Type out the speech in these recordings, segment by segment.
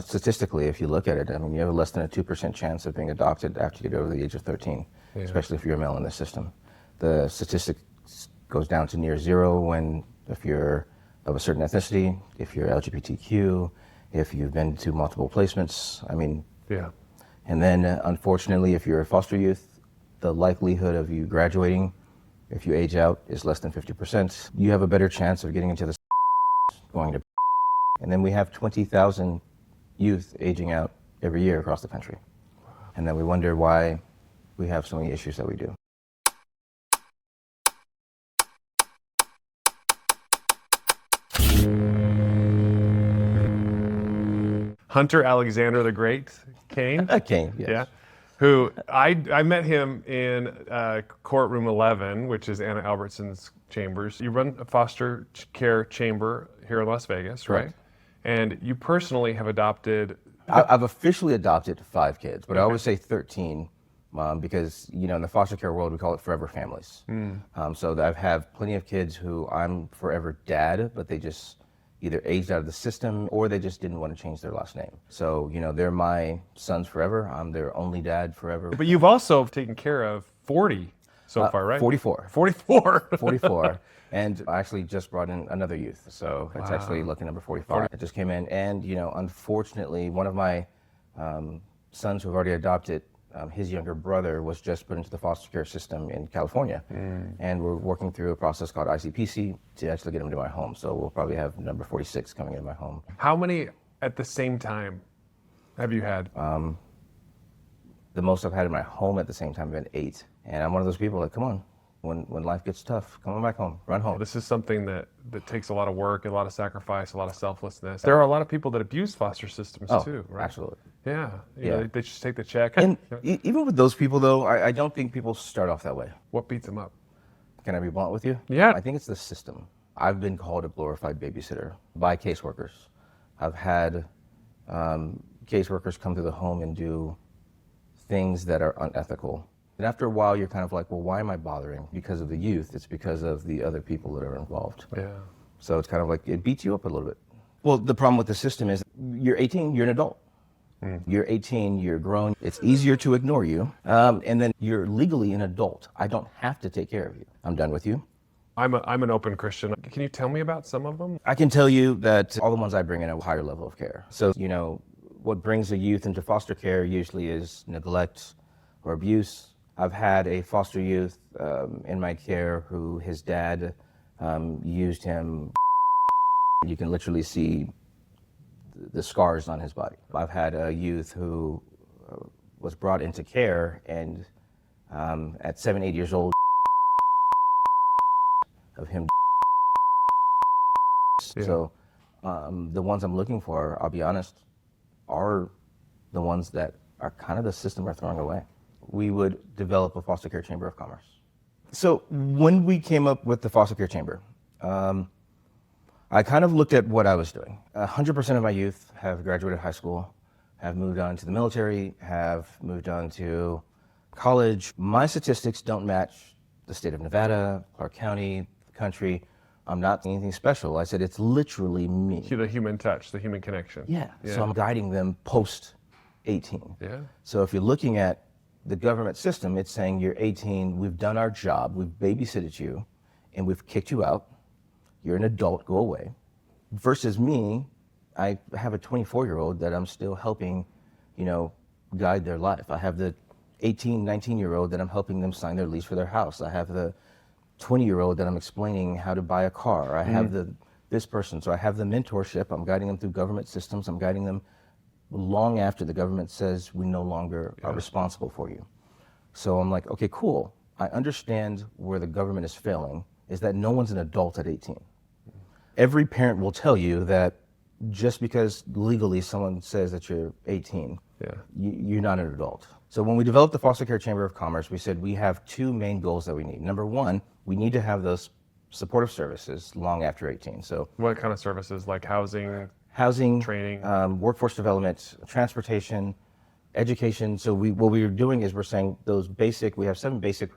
Statistically, if you look at it, I mean, you have less than a 2% chance of being adopted after you get over the age of 13, especially if you're a male in the system. The statistic goes down to near zero if you're of a certain ethnicity, if you're LGBTQ, if you've been to multiple placements. I mean, and then unfortunately, if you're a foster youth, the likelihood of you graduating, if you age out, is less than 50%. You have a better chance of getting into the going to. And then we have 20,000 youth aging out every year across the country. And then we wonder why we have so many issues that we do. Hunter Alexander the Great, Kane? Kane, yes. Yeah. Who I met him in courtroom 11, which is Anna Albertson's chambers. You run a foster care chamber here in Las Vegas, right? And you personally have adopted... I've officially adopted 5 kids, but I always say 13 because, you know, in the foster care world, we call it forever families. So I have plenty of kids who I'm forever dad, but they just either aged out of the system or they just didn't want to change their last name. So, you know, they're my sons forever. I'm their only dad forever. But you've also taken care of 40 so far, right? 44. 44. 44. And I actually just brought in another youth. So it's actually lucky number 45. It just came in. And, you know, unfortunately, one of my sons who have already adopted, his younger brother was just put into the foster care system in California. And we're working through a process called ICPC to actually get him to my home. So we'll probably have number 46 coming into my home. How many at the same time have you had? The most I've had in my home at the same time have been 8. And I'm one of those people that, come on, when life gets tough, come on back home, run home. This is something that takes a lot of work, a lot of sacrifice, a lot of selflessness. There are a lot of people that abuse foster systems too, right? Absolutely. Yeah. You know, they just take the check. And even with those people, though, I don't think people start off that way. What beats them up? Can I be blunt with you? Yeah. I think it's the system. I've been called a glorified babysitter by caseworkers. I've had caseworkers come to the home and do things that are unethical. And after a while, you're kind of like, well, why am I bothering? Because of the youth. It's because of the other people that are involved. Yeah. So it's kind of like, it beats you up a little bit. Well, the problem with the system is you're 18, you're an adult. You're 18, you're grown. It's easier to ignore you. And then you're legally an adult. I don't have to take care of you. I'm done with you. I'm an open Christian. Can you tell me about some of them? I can tell you that all the ones I bring in a higher level of care. So, you know, what brings a youth into foster care usually is neglect or abuse. I've had a foster youth in my care who his dad used him. You can literally see the scars on his body. I've had a youth who was brought into care and at 7, 8 years old of him. So the ones I'm looking for, I'll be honest, are the ones that are kind of the system we're throwing away. We would develop a foster care chamber of commerce. So when we came up with the foster care chamber, I kind of looked at what I was doing. 100% of my youth have graduated high school, have moved on to the military, have moved on to college. My statistics don't match the state of Nevada, Clark County, the country. I'm not anything special. I said, it's literally me. The human touch, the human connection. Yeah. So I'm guiding them post 18. Yeah. So if you're looking at the government system, it's saying you're 18, we've done our job, we've babysitted you, and we've kicked you out. You're an adult, go away. Versus me, I have a 24-year-old that I'm still helping, you know, guide their life. I have the 18, 19-year-old that I'm helping them sign their lease for their house. I have the 20-year-old that I'm explaining how to buy a car. I have this person, so I have the mentorship. I'm guiding them through government systems. I'm guiding them long after the government says we no longer are responsible for you. So I'm like, okay, cool. I understand where the government is failing, is that no one's an adult at 18. Every parent will tell you that just because legally someone says that you're 18, you're not an adult. So when we developed the Foster Care Chamber of Commerce, we said we have 2 main goals that we need. Number 1, we need to have those supportive services long after 18. So what kind of services, like housing, training, workforce development, transportation, education. So what we are doing is we're saying we have 7 basic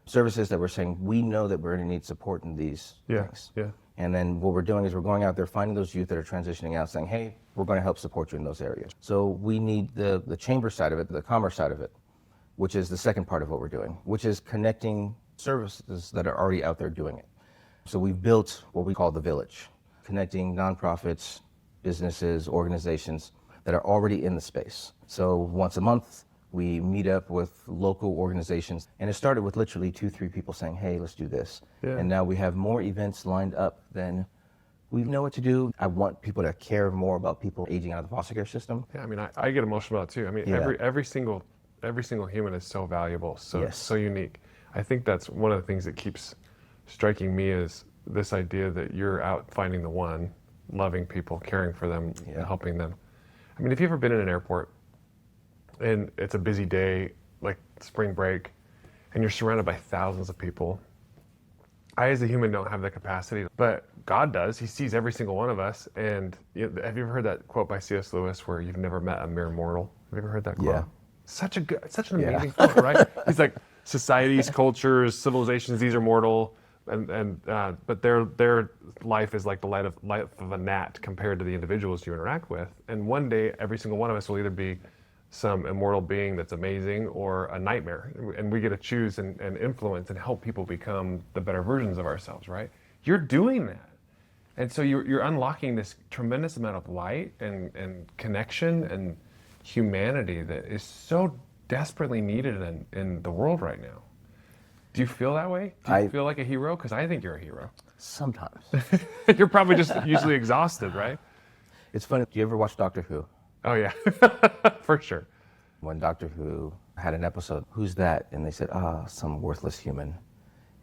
services that we're saying we know that we're going to need support in these things. And then what we're doing is we're going out there, finding those youth that are transitioning out, saying, hey, we're going to help support you in those areas. So we need the chamber side of it, the commerce side of it, which is the second part of what we're doing, which is connecting services that are already out there doing it. So we've built what we call the village, connecting nonprofits, businesses, organizations that are already in the space. So once a month, we meet up with local organizations, and it started with literally 2-3 people saying, hey, let's do this. Yeah. And now we have more events lined up than we know what to do. I want people to care more about people aging out of the foster care system. Yeah, I mean, I get emotional about it too. I mean, Yeah. every single human is so valuable, so Yes. so unique. I think that's one of the things that keeps striking me is this idea that you're out finding the one, loving people, caring for them, Yeah. and helping them. I mean, have you ever been in an airport and it's a busy day, like spring break, and you're surrounded by thousands of people? I, as a human, don't have the capacity, but God does. He sees every single one of us. And have you ever heard that quote by C.S. Lewis, where you've never met a mere mortal? Have you ever heard that quote? Yeah. Such an Yeah. amazing quote, right? He's like, societies, cultures, civilizations, these are mortal, but their life is like the life of a gnat compared to the individuals you interact with. And one day, every single one of us will either be some immortal being that's amazing or a nightmare, and we get to choose and influence and help people become the better versions of ourselves, right? You're doing that, and so you're unlocking this tremendous amount of light and connection and humanity that is so desperately needed in the world right now. Do you feel that way? Do you feel like a hero? Because I think you're a hero. Sometimes. You're probably just usually exhausted, right? It's funny, do you ever watch Doctor Who? Oh yeah, for sure. When Doctor Who had an episode, who's that? And they said, some worthless human.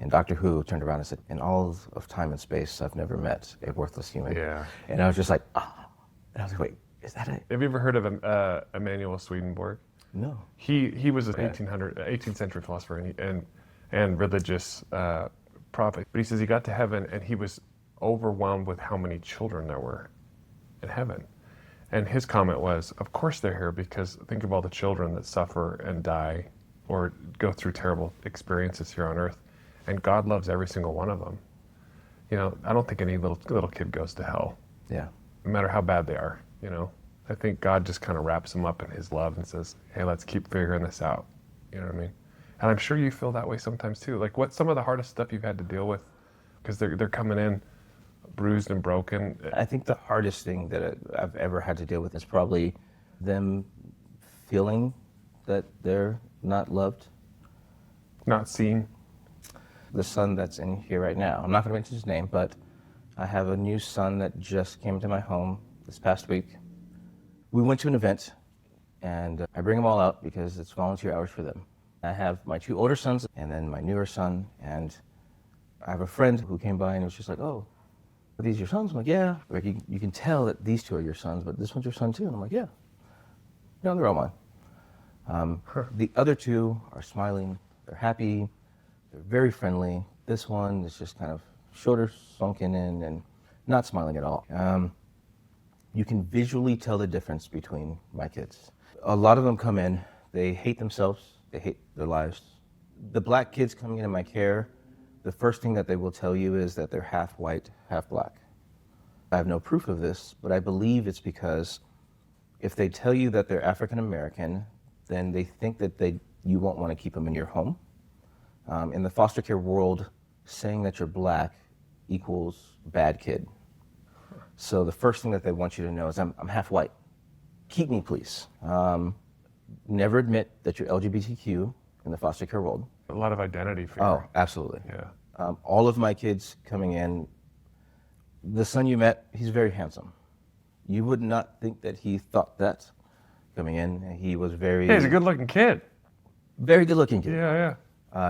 And Doctor Who turned around and said, in all of time and space, I've never met a worthless human. Yeah. And I was just like, And I was like, wait, is that it? Have you ever heard of Emanuel Swedenborg? No. He was an 18th century philosopher and religious prophet. But he says he got to heaven and he was overwhelmed with how many children there were in heaven. And his comment was, of course they're here, because think of all the children that suffer and die or go through terrible experiences here on earth. And God loves every single one of them. You know, I don't think any little kid goes to hell, Yeah. no matter how bad they are, you know. I think God just kind of wraps them up in his love and says, hey, let's keep figuring this out. You know what I mean? And I'm sure you feel that way sometimes too. Like, what's some of the hardest stuff you've had to deal with? Because they're coming in bruised and broken. I think the hardest thing that I've ever had to deal with is probably them feeling that they're not loved. Not seen. The son that's in here right now, I'm not going to mention his name, but I have a new son that just came to my home this past week. We went to an event, and I bring them all out because it's volunteer hours for them. I have my 2 older sons and then my newer son, and I have a friend who came by and was just like, oh, are these your sons? I'm like, yeah. Like, you can tell that these 2 are your sons, but this one's your son too. And I'm like, yeah. No, they're all mine. The other 2 are smiling. They're happy. They're very friendly. This one is just kind of shoulders sunken in and not smiling at all. You can visually tell the difference between my kids. A lot of them come in, they hate themselves, they hate their lives. The black kids coming into my care, the first thing that they will tell you is that they're half white, half black. I have no proof of this, but I believe it's because if they tell you that they're African American, then they think that you won't want to keep them in your home. In the foster care world, saying that you're black equals bad kid. So the first thing that they want you to know is I'm half white. Keep me, please. Never admit that you're LGBTQ in the foster care world. A lot of identity fear. Oh, absolutely. Yeah. All of my kids coming in, the son you met, he's very handsome. You would not think that he thought that coming in. He was very... Hey, he's a good-looking kid. Very good-looking kid. Yeah.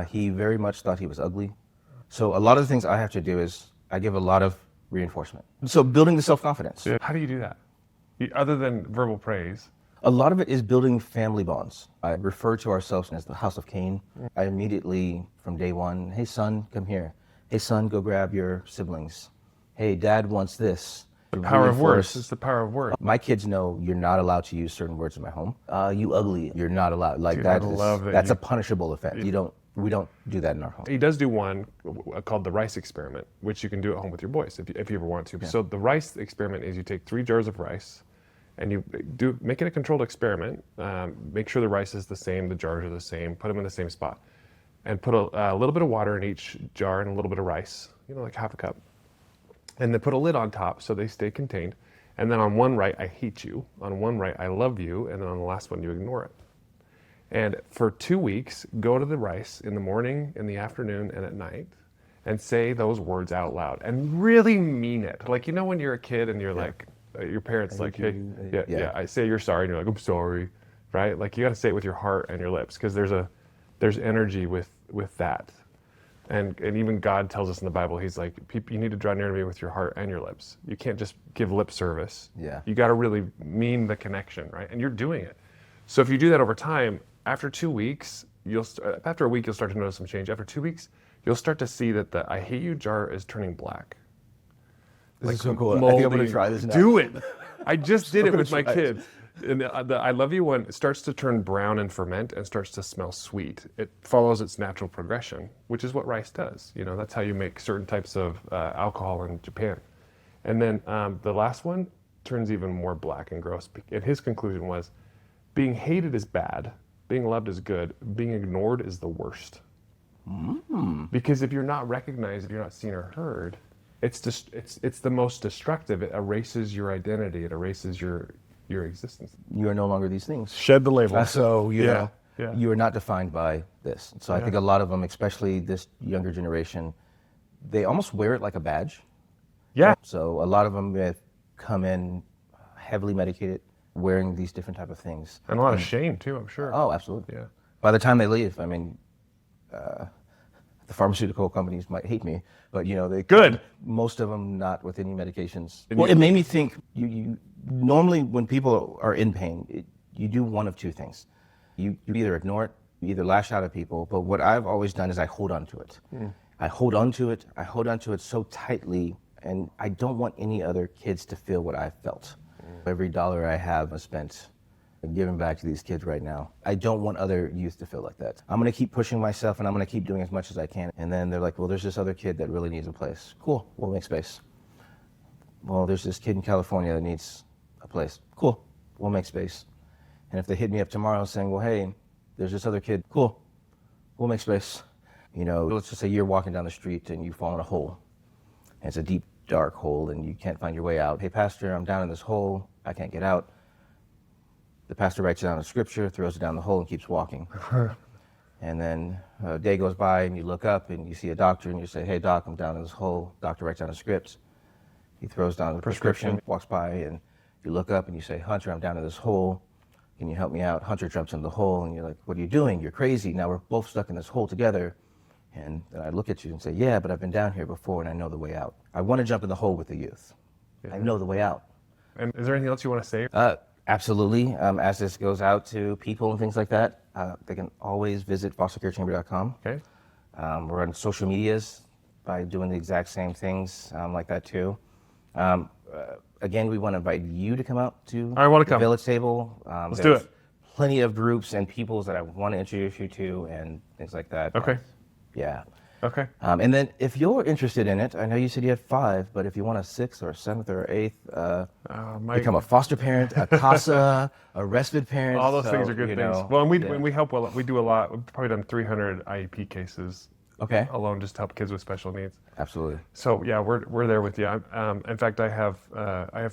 He very much thought he was ugly. So a lot of the things I have to do is I give a lot of reinforcement. So building the self-confidence. Yeah. How do you do that? Other than verbal praise. A lot of it is building family bonds. I refer to ourselves as the House of Cain. I immediately, from day one, hey son, come here. Hey son, go grab your siblings. Hey, dad wants this. The power of words. It's the power of words. My kids know you're not allowed to use certain words in my home. You ugly, you're not allowed. Like Dude, that I is, love that that's a punishable offense. You don't We don't do that in our home. He does do one called the rice experiment, which you can do at home with your boys if you ever want to. So the rice experiment is you take 3 jars of rice and you make it a controlled experiment. Make sure the rice is the same, the jars are the same, put them in the same spot, and put a little bit of water in each jar and a little bit of rice, like half a cup. And then put a lid on top so they stay contained. And then on one write, I hate you. On one write, I love you. And then on the last one, you ignore it. And for 2 weeks, go to the rice in the morning, in the afternoon, and at night, and say those words out loud and really mean it. Like, when you're a kid and you're like, your parents like, hey, I say you're sorry, and you're like, I'm sorry, right? Like, you got to say it with your heart and your lips, because there's energy with that. And even God tells us in the Bible, he's like, you need to draw near to me with your heart and your lips. You can't just give lip service. Yeah. You got to really mean the connection, right? And you're doing it. So if you do that over time, after 2 weeks, after a week, you'll start to notice some change. After 2 weeks, you'll start to see that the I hate you jar is turning black. This is so cool. I think I'm going to try this now. Do it. I just did it with my kids. And the I love you one starts to turn brown and ferment and starts to smell sweet. It follows its natural progression, which is what rice does. That's how you make certain types of alcohol in Japan. And then the last one turns even more black and gross. And his conclusion was, being hated is bad, being loved is good, being ignored is the worst. Because if you're not recognized, if you're not seen or heard, it's the most destructive. It erases your identity. It erases your existence. You are no longer these things. Shed the label. So Yeah. you are not defined by this. So I think a lot of them, especially this younger generation, they almost wear it like a badge. Yeah. So a lot of them have come in heavily medicated, wearing these different type of things. And a lot of shame too, I'm sure. Oh, absolutely. Yeah. By the time they leave, I mean, the pharmaceutical companies might hate me, but they Good. Most of them not with any medications. Well, it made me think. You normally when people are in pain, you do one of two things. You either ignore it, you either lash out at people. But what I've always done is I hold on to it. I hold on to it. I hold on to it so tightly, and I don't want any other kids to feel what I felt. Every dollar I have spent giving back to these kids right now. I don't want other youth to feel like that. I'm going to keep pushing myself, and I'm going to keep doing as much as I can. And then they're like, well, there's this other kid that really needs a place. Cool, we'll make space. Well, there's this kid in California that needs a place. Cool, we'll make space. And if they hit me up tomorrow saying, well, hey, there's this other kid. Cool, we'll make space. Let's just say you're walking down the street and you fall in a hole. And it's a deep, dark hole and you can't find your way out. Hey, pastor, I'm down in this hole. I can't get out. The pastor writes down a scripture, throws it down the hole, and keeps walking. And then a day goes by, and you look up, and you see a doctor, and you say, hey, doc, I'm down in this hole. Doctor writes down a script. He throws down the prescription, walks by, and you look up, and you say, Hunter, I'm down in this hole. Can you help me out? Hunter jumps in the hole, and you're like, what are you doing? You're crazy. Now we're both stuck in this hole together. And then I look at you and say, yeah, but I've been down here before, and I know the way out. I want to jump in the hole with the youth. I know the way out. And is there anything else you want to say? Absolutely. As this goes out to people and things like that, they can always visit fostercarechamber.com. Okay. We're on social medias by doing the exact same things like that too. Again, we want to invite you to come out to I want to the come. Village Table. Let's do it. Plenty of groups and peoples that I want to introduce you to and things like that. Okay. Yeah. Okay. And then if you're interested in it, I know you said you had 5, but if you want a 6th or a 7th or 8th, become a foster parent, a CASA, a respite parent. All those things are good things. Well, and we help well. We do a lot. We've probably done 300 IEP cases alone just to help kids with special needs. Absolutely. So yeah, we're there with you. In fact, I have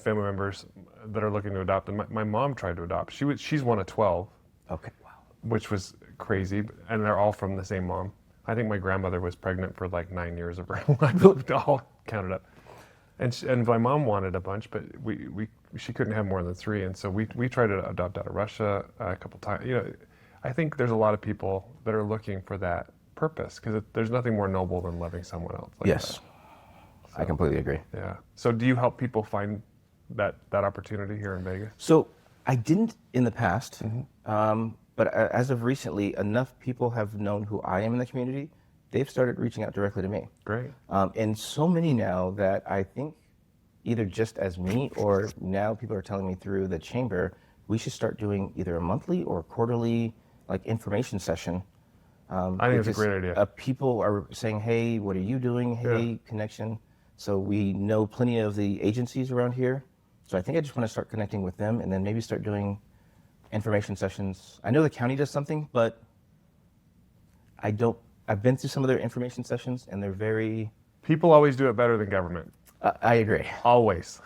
family members that are looking to adopt, and my mom tried to adopt. She's one of 12. Okay. Wow. Which was crazy, and they're all from the same mom. I think my grandmother was pregnant for like 9 years of her life, all counted up. And my mom wanted a bunch, but she couldn't have more than 3, and so we tried to adopt out of Russia a couple times. I think there's a lot of people that are looking for that purpose because there's nothing more noble than loving someone else. Like Yes, that. I completely agree. Yeah. So do you help people find that opportunity here in Vegas? So I didn't in the past, but as of recently, enough people have known who I am in the community. They've started reaching out directly to me. Great. And so many now that I think either just as me or now people are telling me through the chamber, we should start doing either a monthly or quarterly like information session I think it's a great idea. People are saying, hey, what are you doing? Hey, connection. So we know plenty of the agencies around here. So I think I just want to start connecting with them and then maybe start doing information sessions. I know the county does something, but I've been through some of their information sessions and they're very... People always do it better than government. I agree. Always.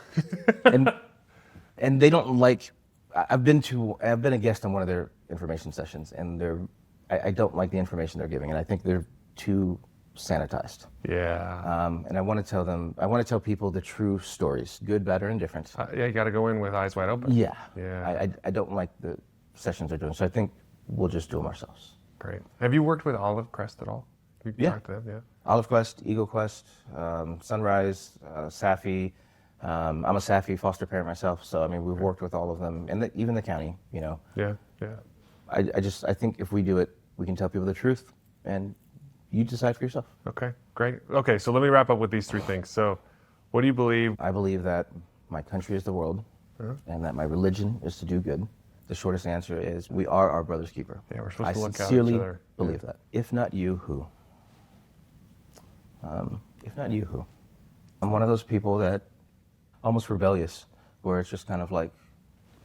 and they don't like... I've been a guest on one of their information sessions, and I don't like the information they're giving, and I think they're too sanitized. Yeah. And I want to tell people the true stories, good, bad, or indifferent. Yeah, you got to go in with eyes wide open. Yeah. Yeah. I don't like the sessions they're doing, so I think we'll just do them ourselves. Great. Have you worked with Olive Crest at all? Yeah. Talked to them, yeah. Olive Quest, Eagle Quest, Sunrise, Safi. I'm a Safi foster parent myself, so I mean we've worked with all of them, and even the county. Yeah. Yeah. I think if we do it, we can tell people the truth, and you decide for yourself. Okay. Great. Okay. So let me wrap up with these 3 things. So, what do you believe? I believe that my country is the world, and that my religion is to do good. The shortest answer is we are our brother's keeper. Yeah, we're supposed to look out I each sincerely other. believe that. If not you, who? If not you, who? I'm one of those people that almost rebellious, where it's just kind of like,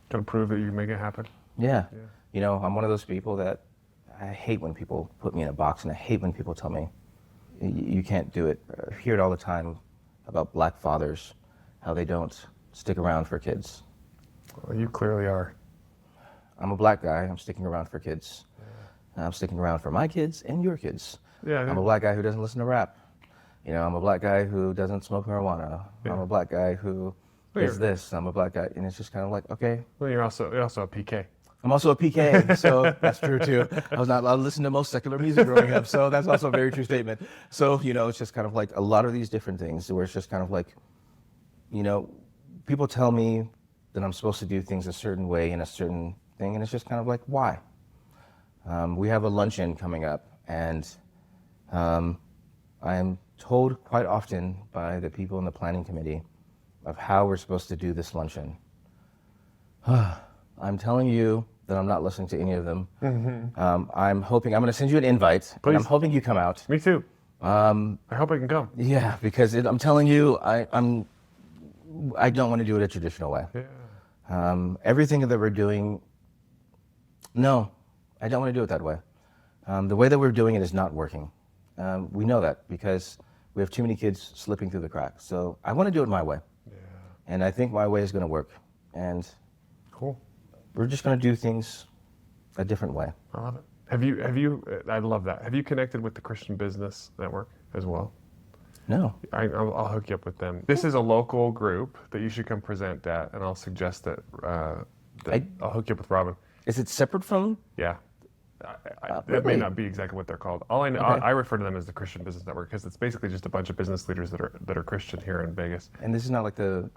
Gonna prove that you can make it happen. yeah. You know, I'm one of those people that I hate when people put me in a box, and I hate when people tell me you can't do it. I hear it all the time about black fathers, how they don't stick around for kids. Well, you clearly are. I'm a black guy. I'm sticking around for kids. I'm sticking around for my kids and your kids. Yeah. I'm a black guy who doesn't listen to rap. You know, I'm a black guy who doesn't smoke marijuana. Yeah. I'm a black guy who does this. I'm a black guy, and it's just kind of like, okay. Well, you're also a PK. I'm also a PK, so that's true too. I was not allowed to listen to most secular music growing up, so that's also a very true statement. So, you know, it's just kind of like a lot of these different things where it's just kind of like, you know, people tell me that I'm supposed to do things a certain way in a certain thing, and it's just kind of like, why? We have a luncheon coming up, and I am told quite often by the people in the planning committee of how we're supposed to do this luncheon. I'm telling you that I'm not listening to any of them. I'm hoping, I'm going to send you an invite. Please. And I'm hoping you come out. Me too. I hope I can come. Yeah, because I'm telling you, I don't want to do it a traditional way. Yeah. Everything that we're doing, no, I don't want to do it that way. The way that we're doing it is not working. We know that because we have too many kids slipping through the cracks. So I want to do it my way. Yeah. And I think my way is going to work. And Cool. we're just going to do things a different way. I love it. Have you? I love that. Have you connected with the Christian Business Network as well? No. I'll hook you up with them. This is a local group that you should come present at, and I'll suggest that, I'll hook you up with Robin. Is it separate from? Yeah. It may not be exactly what they're called. All I know, Okay. I refer to them as the Christian Business Network because it's basically just a bunch of business leaders that are Christian here in Vegas. And this is not like the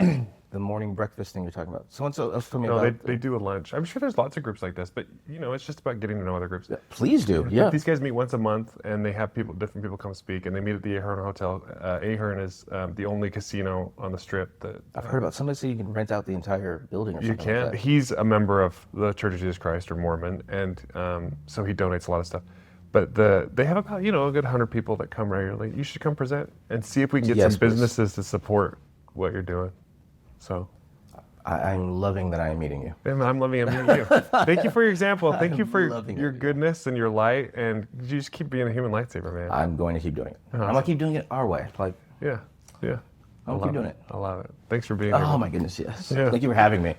morning breakfast thing you're talking about. Someone else told me No, about. they do a lunch. I'm sure there's lots of groups like this, but you know, it's just about getting to know other groups. Please do. Yeah. These guys meet once a month, and they have different people come speak, and they meet at the Ahern Hotel. Ahern is the only casino on the Strip that I've heard about. Somebody said you can rent out the entire building or you something. can. Like that. He's a member of the Church of Jesus Christ or Mormon, and so he donates a lot of stuff. But they have about a good 100 people that come regularly. You should come present and see if we can get Yes, some please. businesses to support what you're doing. So. I'm loving that I am meeting you. And I'm loving meeting you. Thank you for your example. Thank you for loving your it. goodness and your light, and you just keep being a human lightsaber, man. I'm going to keep doing it. I'm going to keep doing it our way. Like, Yeah. I'll keep doing it. I love it. Thanks for being here. oh my goodness, yes. Yeah. Thank you for having me.